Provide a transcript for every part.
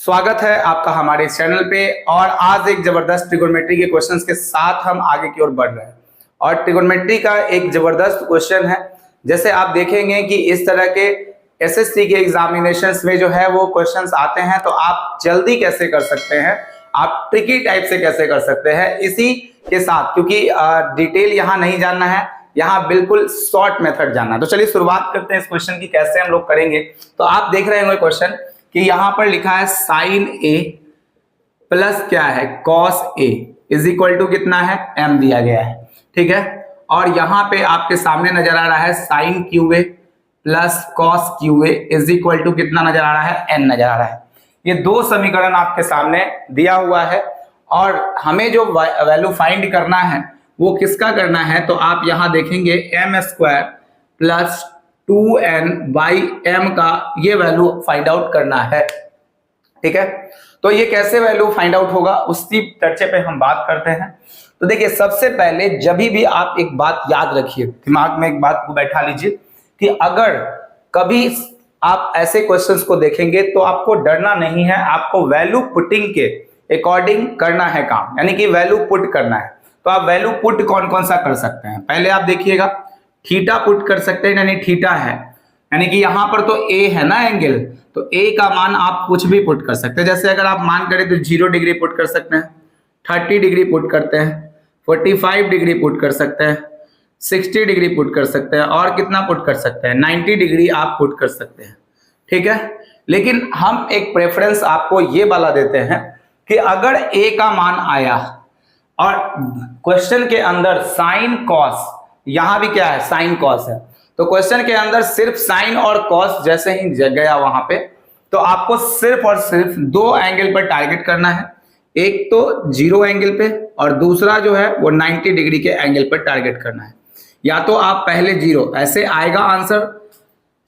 स्वागत है आपका हमारे चैनल पे। और आज एक जबरदस्त ट्रिगोनोमेट्री के क्वेश्चंस के साथ हम आगे की ओर बढ़ रहे हैं। और ट्रिगोनोमेट्री का एक जबरदस्त क्वेश्चन है, जैसे आप देखेंगे कि इस तरह के एसएससी के एग्जामिनेशंस में जो है वो क्वेश्चंस आते हैं, तो आप जल्दी कैसे कर सकते हैं, आप ट्रिकी टाइप से कैसे कर सकते हैं इसी के साथ, क्योंकि डिटेल यहाँ नहीं जानना है, यहाँ बिल्कुल शॉर्ट मेथड जानना है। तो चलिए शुरुआत करते हैं इस क्वेश्चन की, कैसे हम लोग करेंगे। तो आप देख रहे होंगे क्वेश्चन कि यहां पर लिखा है साइन ए प्लस क्या है cos A is equal to कितना है m दिया गया है, ठीक है। और यहां पे आपके सामने नजर आ रहा है sine Q A plus cos Q A is equal to कितना नजर आ रहा है n नजर आ रहा है। ये दो समीकरण आपके सामने दिया हुआ है और हमें जो वैल्यू फाइंड करना है वो किसका करना है, तो आप यहां देखेंगे m square plus 2n by m का ये वैल्यू फाइंड आउट करना है, ठीक है। तो ये कैसे वैल्यू फाइंड आउट होगा उसी चर्चे पे हम बात करते हैं। तो देखिए, सबसे पहले जब भी आप एक बात याद रखिए, दिमाग में एक बात को बैठा लीजिए कि अगर कभी आप ऐसे क्वेश्चंस को देखेंगे तो आपको डरना नहीं है, आपको वैल्यू पुटिंग के अकॉर्डिंग करना है काम, यानी कि वैल्यू पुट करना है। तो आप वैल्यू पुट कौन कौन सा कर सकते हैं, पहले आप देखिएगा थीटा पुट कर सकते हैं, यानी थीटा है, यानी कि यहां पर तो ए है ना एंगल, तो ए का मान आप कुछ भी पुट कर सकते हैं। जैसे अगर आप मान करें तो 0 डिग्री पुट कर सकते हैं, 30 डिग्री पुट करते हैं, 45 डिग्री पुट कर सकते हैं, 60 डिग्री पुट कर सकते हैं, और कितना पुट कर सकते हैं 90 डिग्री आप पुट कर सकते हैं, ठीक है। लेकिन हम एक प्रेफरेंस आपको ये वाला देते हैं कि अगर ए का मान आया और क्वेश्चन के अंदर साइन कॉस, यहां भी क्या है साइन कॉस है, तो क्वेश्चन के अंदर सिर्फ साइन और कॉस जैसे ही गया वहां पे, तो आपको सिर्फ और सिर्फ दो एंगल पर टारगेट करना है, एक तो 0 एंगल पे और दूसरा जो है वो 90 डिग्री के एंगल पर टारगेट करना है। या तो आप पहले 0 ऐसे आएगा आंसर,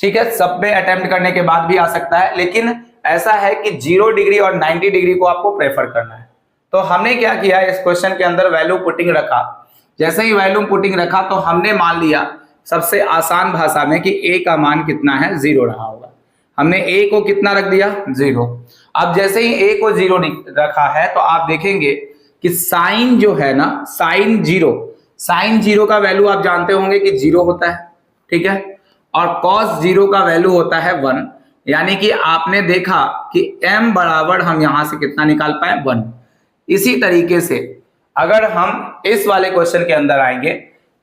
ठीक है, सब पे अटेम्प्ट करने के बाद भी आ सकता है, लेकिन ऐसा है कि 0 डिग्री और 90 डिग्री को आपको प्रेफर करना है। तो हमने क्या किया, इस क्वेश्चन के अंदर वैल्यू पुटिंग रखा। जैसे ही वैल्यू पुटिंग रखा तो हमने मान लिया सबसे आसान भाषा में कि a का मान कितना है 0 रहा होगा। हमने a को कितना रख दिया 0। अब जैसे ही a को 0 रखा है तो आप देखेंगे कि साइन जो है ना, साइन 0 का वैल्यू आप जानते होंगे कि 0 होता है, ठीक है। और cos 0 का वैल्यू होता है 1, यानी कि आपने देखा कि m बराबर हम यहां से कितना निकाल पाए 1। इसी तरीके से अगर हम इस वाले क्वेश्चन के अंदर आएंगे,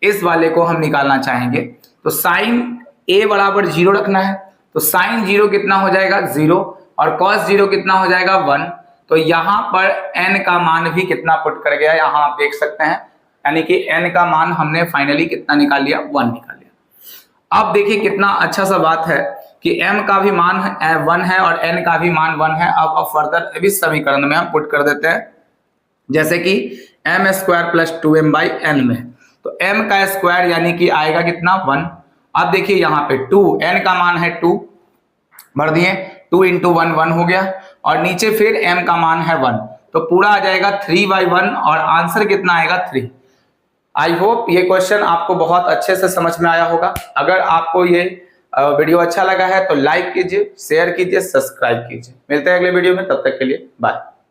इस वाले को हम निकालना चाहेंगे, तो साइन a बराबर 0 रखना है, तो साइन 0 कितना हो जाएगा 0 और cos 0 कितना हो जाएगा 1। तो यहां पर n का मान भी कितना पुट कर गया, यहां आप देख सकते हैं, यानी कि n का मान हमने फाइनली कितना निकाल लिया 1 निकाल लिया। अब देखिए कितना अच्छा सा बात है कि m का भी मान 1 है और n का भी मान 1 है। अब फर्दर इस समीकरण में हम पुट कर देते हैं, जैसे कि m square plus 2m by n में, तो m का स्क्वायर यानी कि आएगा कितना 1। अब देखिए यहाँ पे 2, n का मान है 2, भर दिए, 2 इंटू 1 1 हो गया, और नीचे फिर m का मान है 1, तो पूरा आ जाएगा 3/1 और आंसर कितना आएगा 3। आई होप ये क्वेश्चन आपको बहुत अच्छे से समझ में आया होगा। अगर आपको ये वीडियो अच्छा लगा है तो लाइक कीजिए, शेयर कीजिए, सब्सक्राइब कीजिए। मिलते हैं अगले वीडियो में, तब तक के लिए बाय।